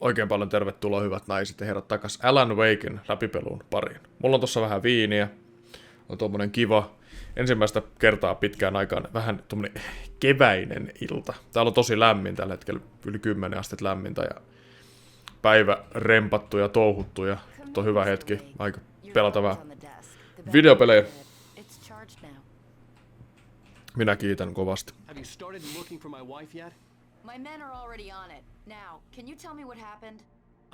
Oikein paljon tervetuloa hyvät naiset ja herrat takas Alanwaken läpipeluun pariin. Mulla on tossa vähän viiniä. On tommonen kiva. Ensimmäistä kertaa pitkään aikaan vähän tommonen keväinen ilta. Täällä on tosi lämmin tällä hetkellä. Yli 10 astetta lämmintä ja päivä rempattu ja touhuttu ja nyt on hyvä hetki. Aika pelata vähän videopelejä. Minä kiitän kovasti. My men are already on it. Now, can you tell me what happened?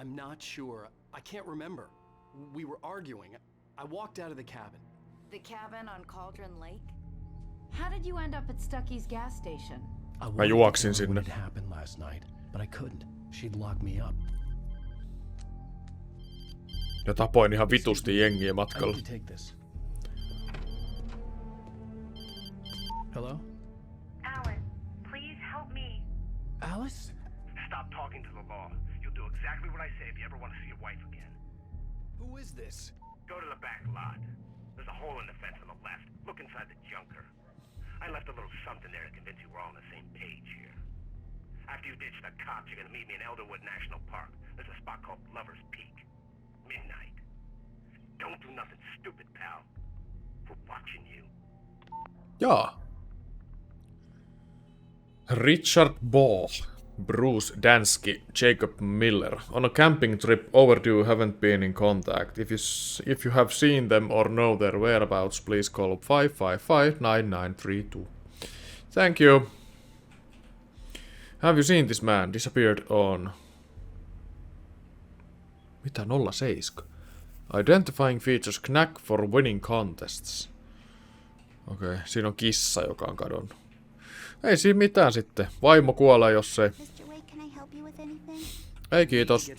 I'm not sure. I can't remember. We were arguing. I walked out of the cabin. The cabin on Cauldron Lake? How did you end up at Stucky's gas station? Mä juoksin sinne. What happened last night, but I couldn't. She'd locked me up. Ja tapoin ihan vitusti jengiä matkalla. Hello? Alan, please help me. Alice? Stop talking to the law. You'll do exactly what I say if you ever want to see your wife again. Who is this? Go to the back lot. There's a hole in the fence on the left. Look inside the junker. I left a little something there to convince you we're all on the same page here. After you ditch the cops, you're gonna meet me in Elderwood National Park. There's a spot called Lover's Peak. Midnight. Don't do nothing stupid, pal. We're watching you. Jaa. Richard Ball, Bruce Dansky, Jacob Miller. On a camping trip, overdue, haven't been in contact. If you have seen them or know their whereabouts, please call 555-9932. Thank you. Have you seen this man? Disappeared on... Mitä 07? Identifying features knack for winning contests. Okei, siinä on kissa, joka on kadonnut. Ei siinä mitään sitten. Vaimo kuolee, jos ei. Ei kiitos.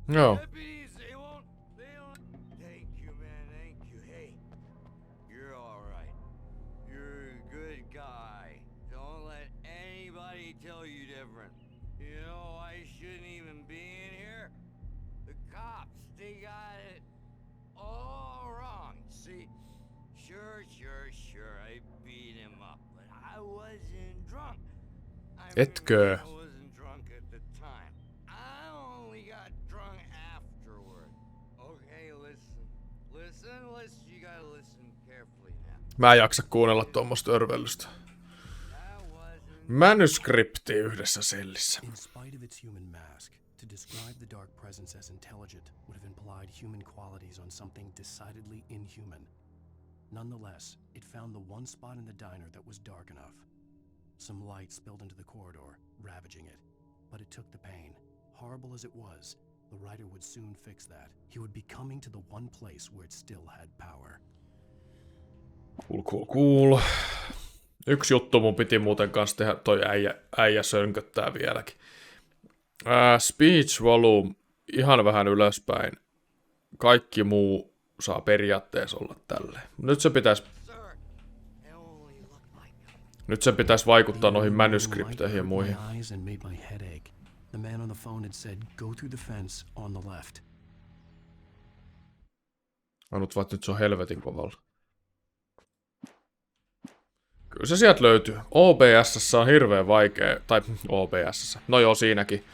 Joo. Etkö? Mä en jaksa kuunnella tuommoista örvellystä. Manuskripti yhdessä sellissä. In spite of its human mask, to describe the dark presence as intelligent would have implied human qualities on something decidedly inhuman. Nonetheless, it found the one spot in the diner that was dark enough. Some light spilled into the corridor, ravaging it. But it took the pain. Horrible as it was, the writer would soon fix that. He would be coming to the one place where it still had power. Cool. Yksi juttu mun piti muuten kanssa tehdä, toi äijä sönköttää vieläkin. Speech volume ihan vähän ylöspäin. Kaikki muu saa periaatteessa olla tälleen. Nyt se pitäisi vaikuttaa noihin manuskripteihin ja muihin. Ainut vaan nyt se on helvetin kovalla. Kyllä se sieltä löytyy. OBS on hirveän vaikea, tai OBS. No joo, siinäkin.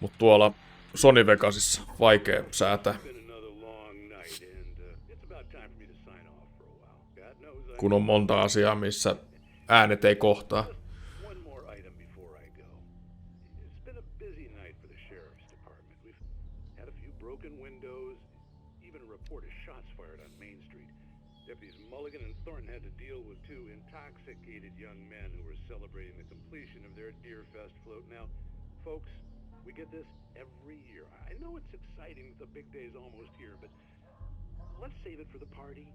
Mut tuolla Sony Vegasissa vaikea säätää. Kun on monta asiaa, missä äänet ei kohtaa. Folks, we get this every year. I know it's exciting, the big day's almost here, but let's save it for the party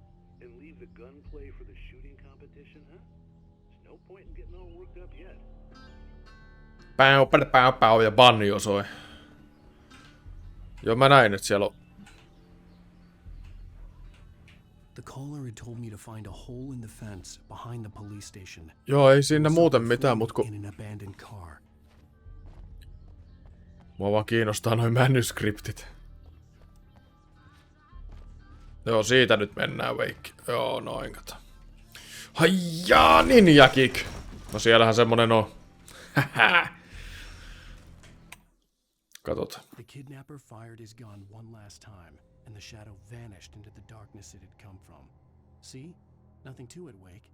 and leave the gunplay for the shooting competition, huh? There's no point in getting all worked up yet. Päu ja banjo soi. Joo, mä näin, että siellä on. The caller had told me to find a hole in the fence behind the police station. Joo, ei siinä muuten mitään, mut kun... Mua vaan kiinnostaa noin manuskriptit. Joo, siitä nyt mennään, Wake. Joo, noin kato. Haijaa, ninja kick! No siellähän semmonen on. Katsotaan. The kidnapper fired his gun one last time, and the shadow vanished into the darkness it had come from. See? Nothing to it, Wake.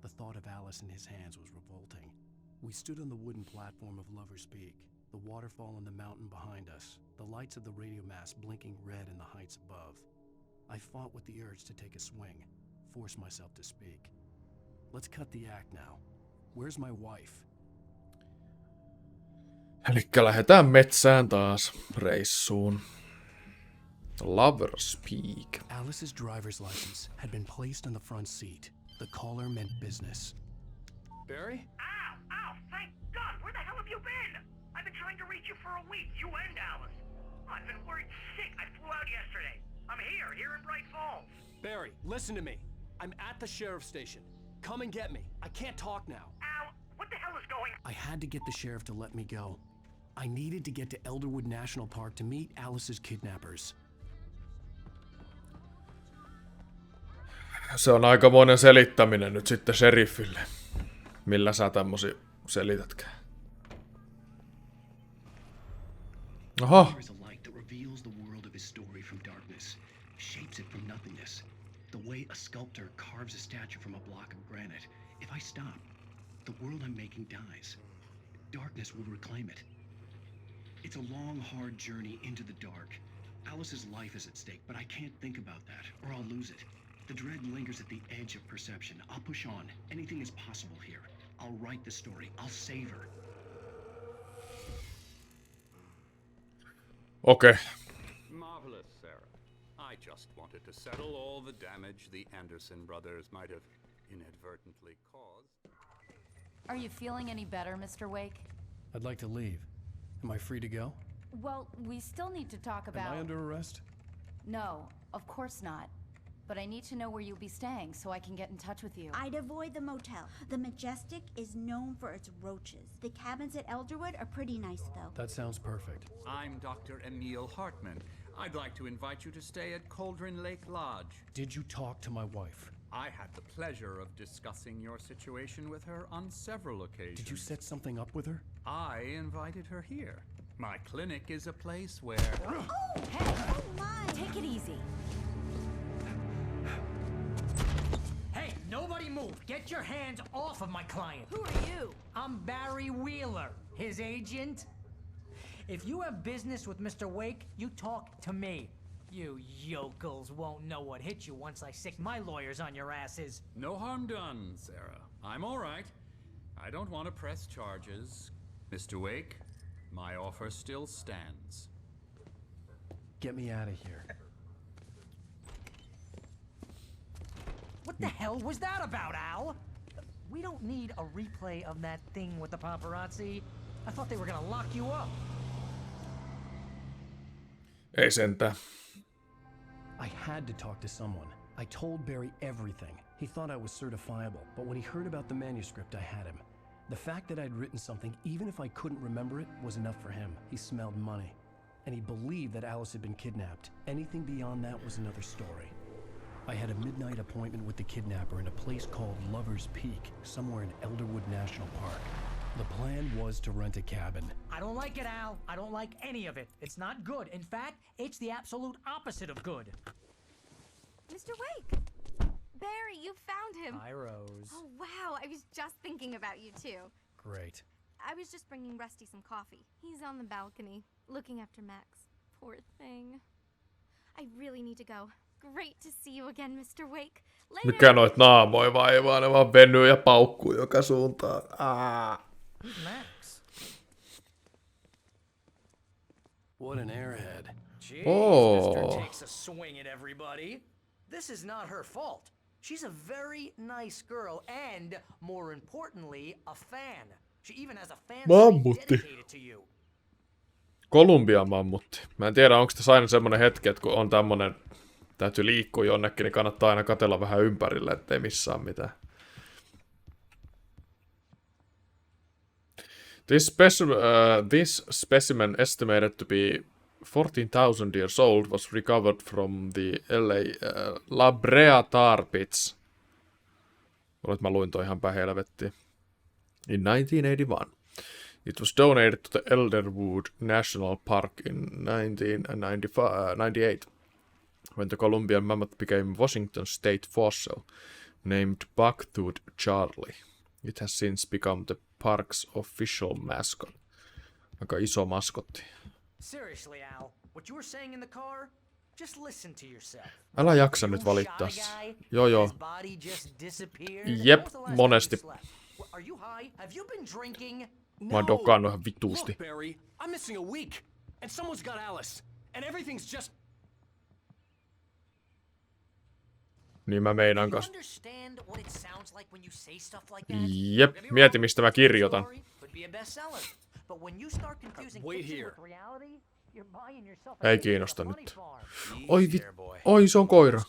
The thought of Alice in his hands was revolting. We stood on the wooden platform of Lover's Peak, the waterfall on the mountain behind us, the lights of the radio mast blinking red in the heights above. I fought with the urge to take a swing, force myself to speak. Let's cut the act now. Where's my wife? Elikkä lähdetään metsään taas reissuun. Lover's Peak. Alice's driver's license had been placed on the front seat. The caller meant business. Barry? Ow! Ow! Thank God! Where the hell have you been? I've been trying to reach you for a week, you and Alice. I've been worried sick. I flew out yesterday. I'm here in Bright Falls. Barry, listen to me. I'm at the sheriff's station. Come and get me. I can't talk now. Ow! What the hell is going on? I had to get the sheriff to let me go. I needed to get to Elderwood National Park to meet Alice's kidnappers. Se on aikamoinen selittäminen nyt sitten sheriffille. Millä sä tämmösi selitätkään? Aha. There is a light that reveals the world of his story from darkness, shapes it from nothingness. The way a sculptor carves a statue from a block of granite. If I stop, the world I'm making dies. Darkness will reclaim it. It's a long, hard journey into the dark. Alice's life is at stake, but I can't think about that, or I'll lose it. The dread lingers at the edge of perception. I'll push on. Anything is possible here. I'll write the story. I'll save her. Okei. Marvelous, Sarah. I just wanted to settle all the damage the Anderson brothers might have inadvertently caused. Are you feeling any better, Mr. Wake? I'd like to leave. Am I free to go? Well, we still need to talk about... Am I under arrest? No, of course not. But I need to know where you'll be staying so I can get in touch with you. I'd avoid the motel. The Majestic is known for its roaches. The cabins at Elderwood are pretty nice, though. That sounds perfect. I'm Dr. Emil Hartman. I'd like to invite you to stay at Cauldron Lake Lodge. Did you talk to my wife? I had the pleasure of discussing your situation with her on several occasions. Did you set something up with her? I invited her here. My clinic is a place where... Oh, Hey, oh my! take it easy. Hey, nobody move! Get your hands off of my client! Who are you? I'm Barry Wheeler, his agent. If you have business with Mr. Wake, you talk to me. You yokels won't know what hit you once I sick my lawyers on your asses. No harm done, Sarah. I'm all right. I don't want to press charges. Mr. Wake, my offer still stands. Get me out of here. What the hell was that about, Al? We don't need a replay of that thing with the paparazzi. I thought they were gonna lock you up. Ei sentään. I had to talk to someone. I told Barry everything. He thought I was certifiable, but when he heard about the manuscript, I had him. The fact that I'd written something, even if I couldn't remember it, was enough for him. He smelled money. And he believed that Alice had been kidnapped. Anything beyond that was another story. I had a midnight appointment with the kidnapper in a place called Lover's Peak, somewhere in Elderwood National Park. The plan was to rent a cabin. I don't like it, Al. I don't like any of it. It's not good. In fact, it's the absolute opposite of good. Mr. Wake! Barry, you found him! Hi, Rose. Oh, wow, I was just thinking about you, too. Great. I was just bringing Rusty some coffee. He's on the balcony, looking after Max. Poor thing. I really need to go. Great to see you again, Mr. Wake. Mikä noit naamoja vaivaa, ne vaan venyy ja paukkuu joka suuntaan. Who's Max? What an airhead. Jeez, Oh. Mr. takes a swing at everybody. This is not her fault. She's a very nice girl and, more importantly, a fan. She even has a fan Mammutti. dedicated to you. Kolumbian mammutti. Mä en tiedä, onko tässä aina semmonen hetki, että kun on tämmönen, täytyy liikkua jonnekin, niin kannattaa aina katsella vähän ympärille, ettei missään mitään. This specimen estimated to be 14,000 years old, was recovered from the LA La Brea tar pits. Olet mä luin toi ihan päin helvettiin. In 1981. It was donated to the Elderwood National Park in 1998, when the Columbian mammoth became Washington state fossil, named Bucktooth Charlie. It has since become the park's official mascot. Aika iso maskotti. Seriously, Al, what you were saying in the car? Just listen to yourself. Älä jaksa nyt valittaa. Joo. Jep, monesti. Are you high? Have you been drinking? Mä oon dokannut ihan vituusti. Look, Barry, I'm missing a week, and someone's got Alice, and everything's just... Niin mä meinaan kanssa. Jep, mieti mistä mä kirjoitan. Wait here. Ei kiinnosta nyt. Oi, se on koira.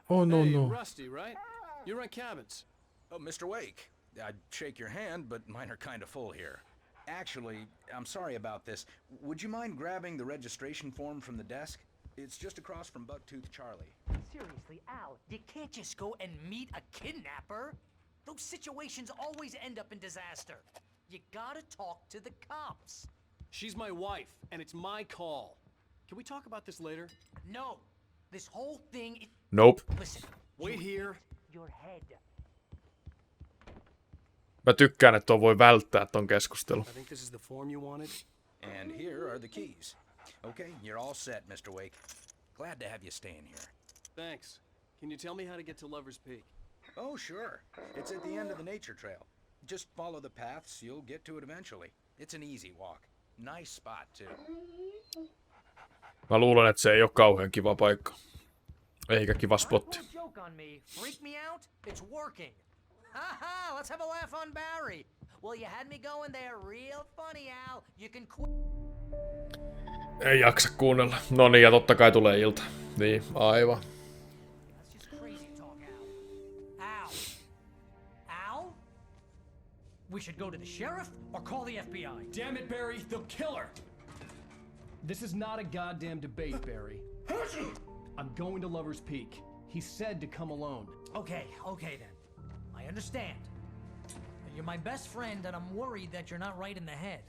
Oh no. Rusty, right? You run cabins. Oh, Mr. Wake. I'd shake your hand, but mine are kind of full here. Actually, I'm sorry about this. Would you mind grabbing the registration form from the desk? It's just across from Bucktooth Charlie. Seriously, Al, you can't just go and meet a kidnapper. Those situations always end up in disaster. You gotta talk to the cops. She's my wife, and it's my call. Can we talk about this later? No. This whole thing is... Nope. Listen. Wait here. Your head. Mä tykkään, että voi välttää ton keskustelun. I think this is the form you wanted. And here are the keys. Okay, you're all set, Mr. Wake. Glad to have you staying here. Thanks. Can you tell me how to get to Lover's Peak? Oh, sure. It's at the end of the nature trail. Just follow the paths, you'll get to it eventually. It's an easy walk. Nice spot, too. Mä luulen, että se ei ole kauhean kiva paikka. Eikä kiva spotti. Joke on me. Freak me out? It's working. Haha, let's have a laugh on Barry. Well, you had me going there real funny, Al. You can Ei jaksa kuunnella. No niin, ja totta kai tulee ilta. Niin, aivan. That's just crazy talk, Al. Al? We should go to the sheriff or call the FBI. Damn it, Barry, they'll kill her. This is not a goddamn debate, Barry. I'm going to Lover's Peak. He said to come alone. Okay then. I understand. You're my best friend and I'm worried that you're not right in the head.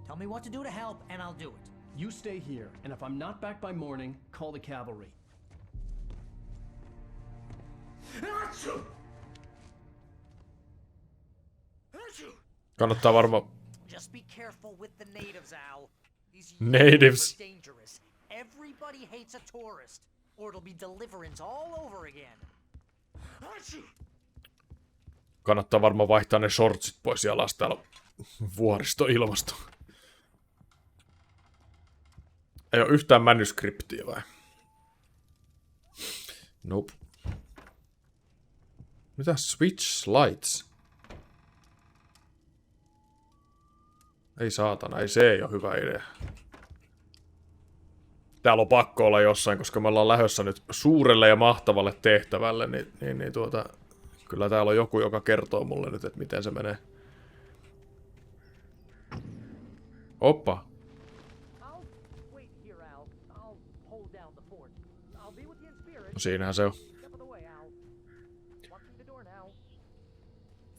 Tell me what to do to help and I'll do it. You stay here, and if I'm not back by morning, call the cavalry. Kannattaa varmaan... Just be careful with the natives, Al. These Natives. are dangerous. Everybody hates a tourist, or it'll be deliverance all over again. Kannattaa varmaan vaihtaa ne shortsit pois jalasta täällä vuoristoilmasto. Ei oo yhtään manuskriptiä vai? Nope. Mitä switch slides? Ei saatana, ei oo hyvä idea. Täällä on pakko olla jossain, koska me ollaan lähdössä nyt suurelle ja mahtavalle tehtävälle, niin kyllä täällä on joku, joka kertoo mulle nyt, että miten se menee. Oppa. No siinähän se on.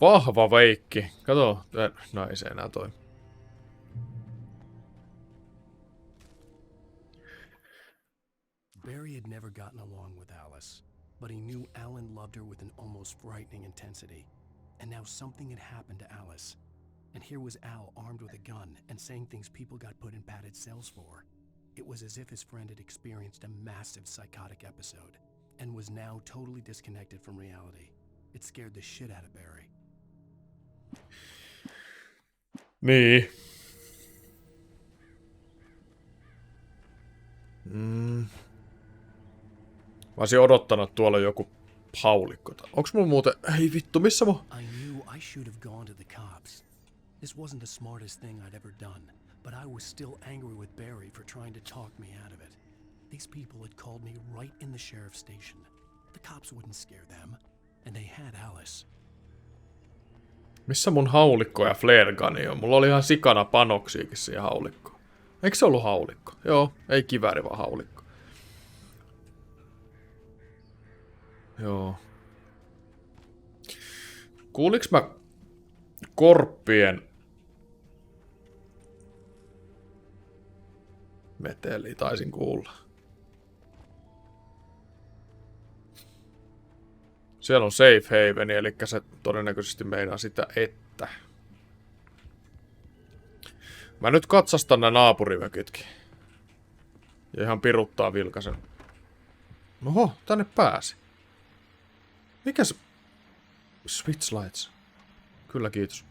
Vahva veikki. Kato, no ei se enää toimi. Barry had never gotten along with Alice, but he knew Alan loved her with an almost frightening intensity. And now something had happened to Alice. And here was Al armed with a gun and saying things people got put in padded cells for. It was as if his friend had experienced a massive psychotic episode and was now totally disconnected from reality. It scared the shit out of Barry. Niin. Mä olisin odottanut, että tuolla on joku haulikko. Onks mulla muuten... Ei vittu, missä mun... I knew I should have gone to the cops. This wasn't the smartest thing I'd ever done, but I was still angry with Barry for trying to talk me out of it. These people had called me right in the sheriff's station. The cops wouldn't scare them, and they had Alice. Missä mun haulikko ja flare guni on? Mulla oli ihan sikana panoksiakin siihen haulikkoon. Eikö se ollut haulikko? Joo, ei kivääri, vaan haulikko. Joo. Kuuliks mä korppien meteliä? Taisin kuulla. Siellä on safe haven, eli se todennäköisesti meinaa sitä, että... Mä nyt katsastan nää naapurimökitkin. Ja ihan piruttaa vilkasen. Oho, tänne pääsi. Mikä se... Switch lights. Kyllä, kiitos.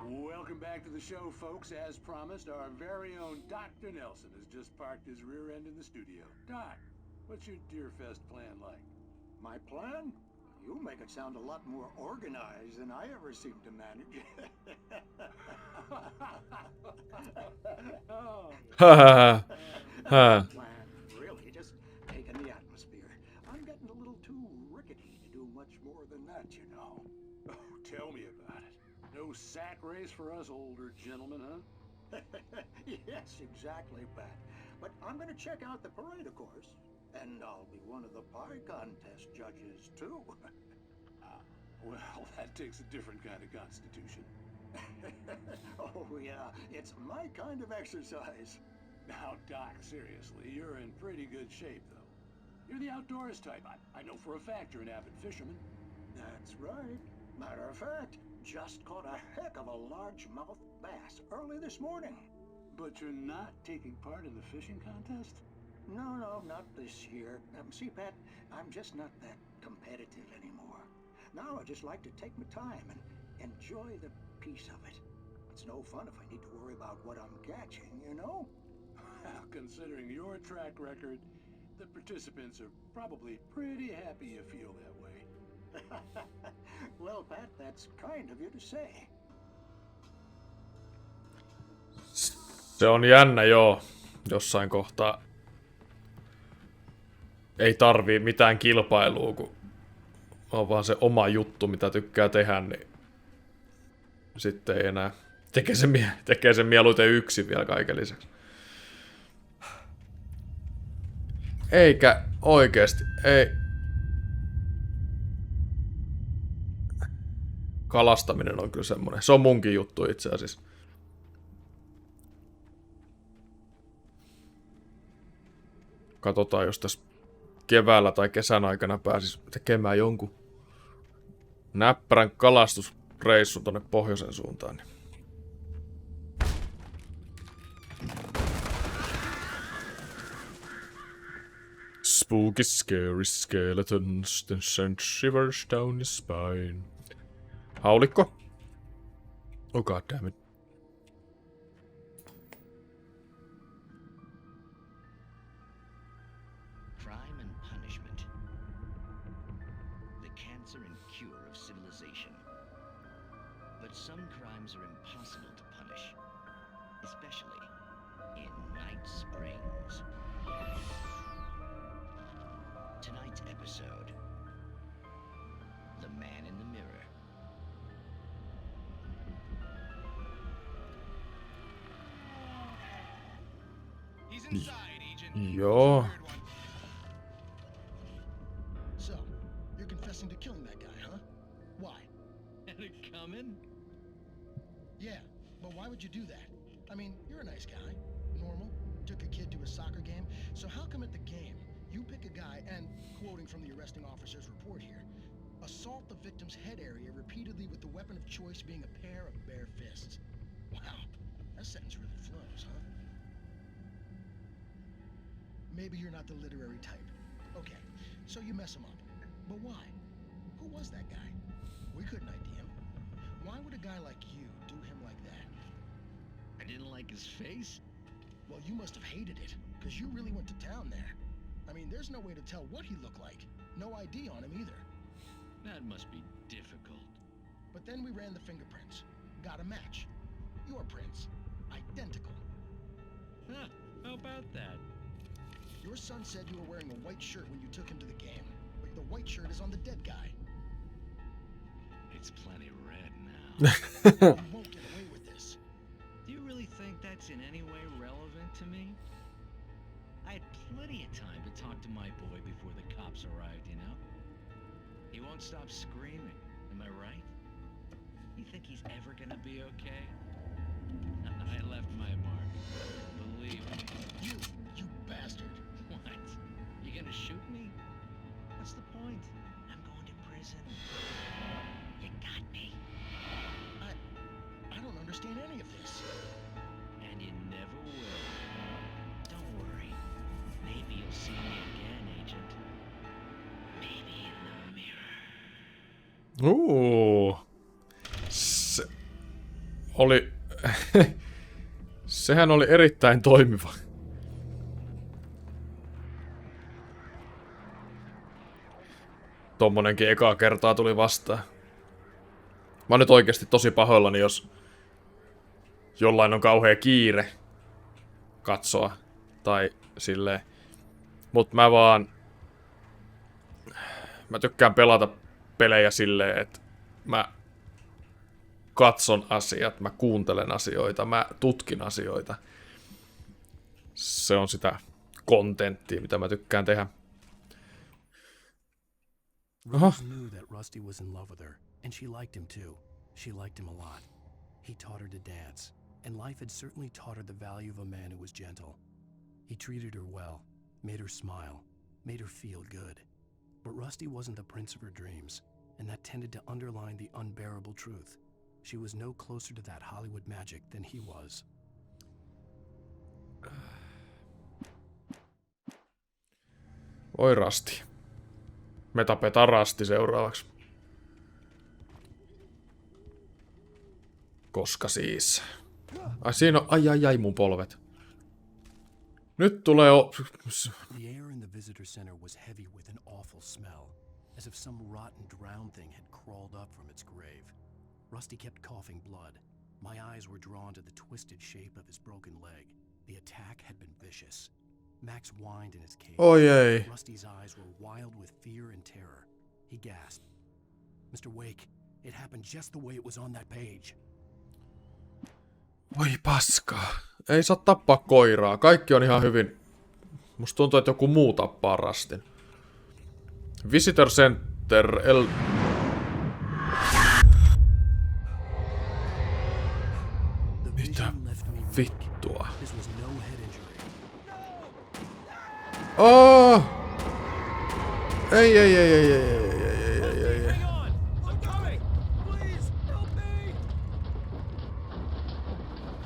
Welcome back to the show, folks. As promised, our very own Dr. Nelson has just parked his rear end in the studio. Doc, what's your Deerfest plan like? My plan? You make it sound a lot more organized than I ever seem to manage. Plan, really, just taking the atmosphere. I'm getting a little too rickety to do much more than that, you know. Oh, tell me about it. No sack race for us older gentlemen, huh? Yes, exactly, Pat. But I'm gonna check out the parade, of course. And I'll be one of the pie contest judges, too. Well, that takes a different kind of constitution. Oh, yeah, it's my kind of exercise. Now, Doc, seriously, you're in pretty good shape, though. You're the outdoors type. I know for a fact you're an avid fisherman. That's right. Matter of fact, just caught a heck of a largemouth bass early this morning. But you're not taking part in the fishing contest? No, not this year. See, Pat, I'm just not that competitive anymore. Now I just like to take my time and enjoy the peace of it. It's no fun if I need to worry about what I'm catching, you know? Well, considering your track record, the participants are probably pretty happy you feel that way. Well, Pat, that's kind of you to say. Se on jännä, joo. Jossain kohtaa ei tarvii mitään kilpailua, kun on vaan se oma juttu, mitä tykkää tehdä, niin sitten ei enää tekee sen mieluiten yksin vielä kaiken lisäksi. Eikä oikeesti, ei. Kalastaminen on kyllä semmonen, se on munkin juttu itse asiassa. Katsotaan, jos tässä keväällä tai kesän aikana pääsis tekemään jonkun näppärän kalastusreissun tonne pohjoisen suuntaan. Niin. Spooky, scary skeletons that send shivers down your spine. Haulikko? Oh god damn it. Crime and punishment. The cancer and cure of civilization. But some crimes are impossible to punish, especially in Night Springs. Tonight's episode, The Man in the Mirror. He's inside, Agent. Joo. So, you're confessing to killing that guy, huh? Why? Had it coming? Yeah, but why would you do that? I mean, you're a nice guy. Normal. Took a kid to a soccer game. So how come at the game, you pick a guy and, quoting from the arresting officer's report here, assault the victim's head area repeatedly with the weapon of choice being a pair of bare fists? Wow, that sentence really flows, huh? Maybe you're not the literary type. Okay, so you mess him up. But why? Who was that guy? We couldn't ID him. Why would a guy like you do him like that? I didn't like his face? Well, you must have hated it, because you really went to town there. I mean, there's no way to tell what he looked like. No ID on him either. That must be difficult. But then we ran the fingerprints. Got a match. Your prints. Identical. Huh, how about that? Your son said you were wearing a white shirt when you took him to the game. But the white shirt is on the dead guy. It's plenty red now. You won't get away with this. Do you really think that's in he won't stop screaming. Am I right? You think he's ever gonna be okay? I left my mark. Believe me. You bastard. What? You gonna shoot me? What's the point? I'm going to prison. You got me. I don't understand any of this. And you never will. Don't worry. Maybe you'll see me again, Agent. Maybe in the mirror. Se oli... Sehän oli erittäin toimiva. Tommonenkin ekaa kertaa tuli vastaan. Mä oon nyt oikeesti tosi pahoillani, jos jollain on kauhea kiire katsoa. Tai silleen. Mut mä tykkään pelata pelejä silleen, että mä katson asiat, mä kuuntelen asioita, mä tutkin asioita. Se on sitä kontenttia, mitä mä tykkään tehdä. Rose knew that Rusty was in love with her, and she liked him too. She liked him a lot. He taught her to dance, and life had certainly taught her the value of a man who was gentle. He treated her well, made her smile, made her feel good. But Rusty wasn't the prince of her dreams, and that tended to underline the unbearable truth. She was no closer to that Hollywood magic than he was. Oi Rasti. Me tapetaan Rasti seuraavaksi. Koska siis... Ai siinä on... Ai mun polvet. Nyt tulee... The air in the visitor center was heavy with an awful smell, as if some rotten drowned thing had crawled up from its grave. Rusty kept coughing blood. My eyes were drawn to the twisted shape of his broken leg. The attack had been vicious. Max whined in his cage. Oi ei. Rusty's eyes were wild with fear and terror. He gasped. Mr. Wake, it happened just the way it was on that page. Voi paskaa. Ei saa tappaa koiraa. Kaikki on ihan hyvin. Musta tuntuu, että joku muu tappaa Rastin. Visitor Center Mitä vittua? Oh! Ei.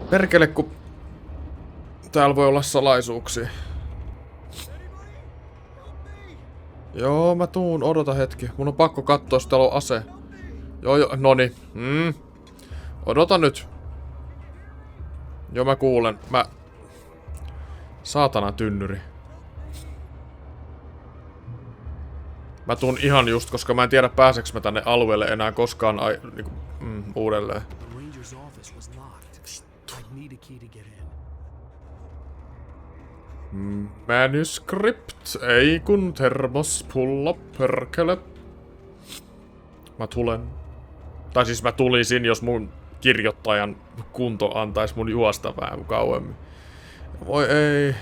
Perkele, kun täällä voi olla salaisuuksia. Joo, mä tuun, odota hetki. Mun on pakko katsoa, jos täällä on ase. Joo, noni. Odota nyt. Joo, mä kuulen. Saatana tynnyri. Mä tuun ihan just, koska mä en tiedä pääseks mä tänne alueelle enää koskaan uudelleen. Manuscript, ei kun termospulla, perkele. Mä tulen. Tai siis mä tulisin, jos mun kirjoittajan kunto antais mun juosta vähän kauemmin. Voi ei,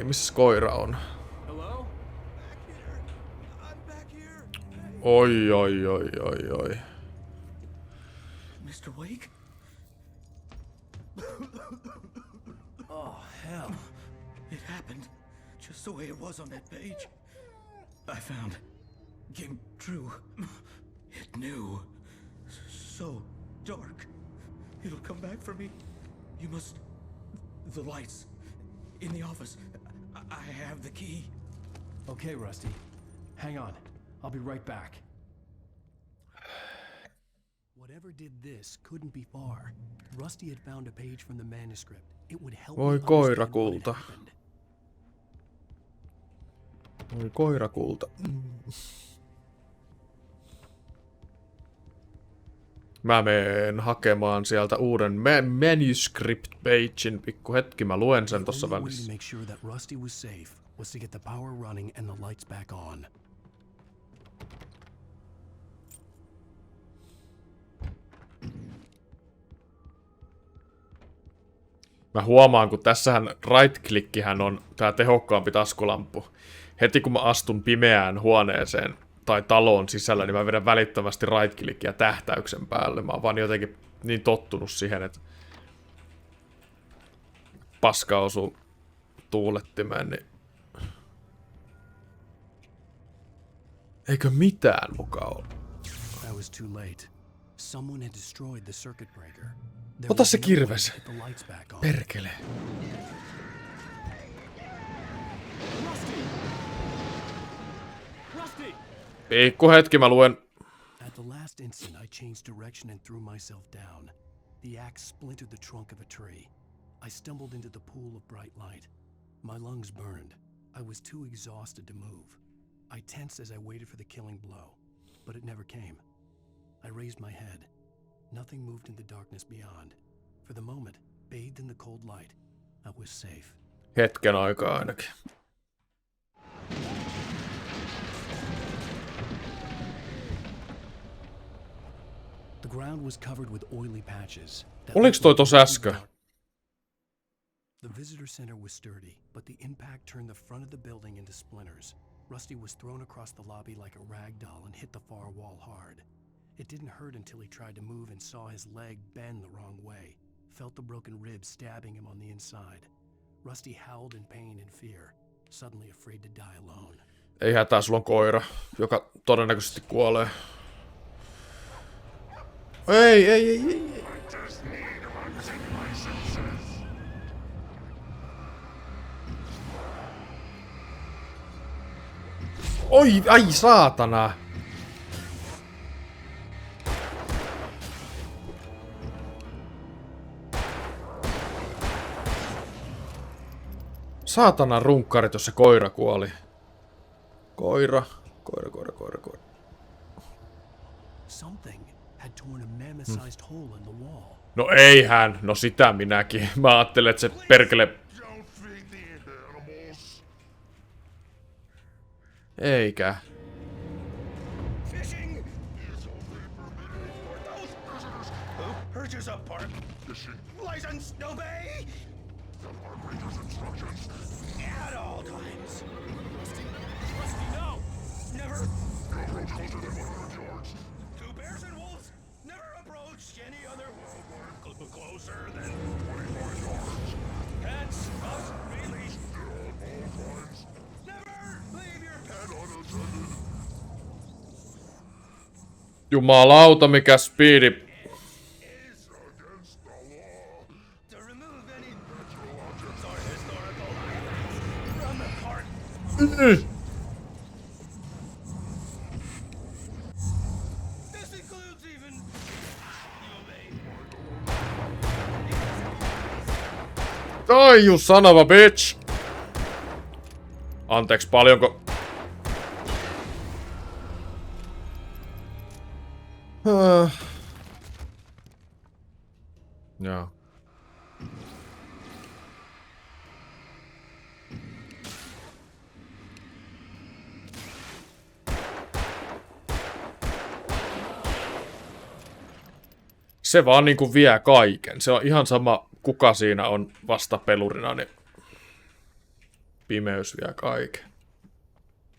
missä koira on? Oi. Mr. Wake? Oh, hell. It happened just the way it was on that page. I found. Came true. It knew. So dark. It'll come back for me. You must... The lights. In the office. I have the key. Okay, Rusty. Hang on. I'll be right back. Whatever did this couldn't be far. Rusty had found a page from the manuscript. It would help me understand what had happened. Oi koirakulta. Mä menen hakemaan sieltä uuden manuscript pagein. Pikku hetki, mä luen sen tossa välissä. Mä huomaan, kun tässähän right-klikkihän on tää tehokkaampi taskulamppu. Heti kun mä astun pimeään huoneeseen, tai talon sisällä, niin mä vedän välittömästi right-klikkiä tähtäyksen päälle. Mä oon vaan jotenkin niin tottunut siihen, että paska osuu tuulettimeen, niin eikö mitään mukaan ole? Ota se kirves. Perkele. Pikku hetki, mä luen. At the last instant, I changed direction and threw myself down. The axe splintered the trunk of a tree. I stumbled into the pool of bright light. My lungs burned. I was too exhausted to move. I tensed as I waited for the killing blow, but it never came. I raised my head. Nothing moved in the darkness beyond. For the moment, bathed in the cold light, I was safe. Hetken aikaa ainakin. The ground was covered with oily patches. Oliks toi tossa äskö? The visitor center was sturdy, but the impact turned the front of the building into splinters. Rusty was thrown across the lobby like a rag doll and hit the far wall hard. It didn't hurt until he tried to move and saw his leg bend the wrong way. Felt the broken ribs stabbing him on the inside. Rusty howled in pain and fear, suddenly afraid to die alone. Ei hätää, sulla on koira, joka todennäköisesti kuolee. Ei. Oi, ai saatana. Saatana runkkarit, jos se koira kuoli. Koira. No eihän, no sitä minäkin. Mä ajattelin, että se perkele... Eikä. Jumalauta, mikä speedi. Ai, you son of a bitch! Anteeksi, paljonko... Joo. Se vaan niinku vie kaiken. Se on ihan sama, kuka siinä on vastapelurina, niin pimeys vie kaiken.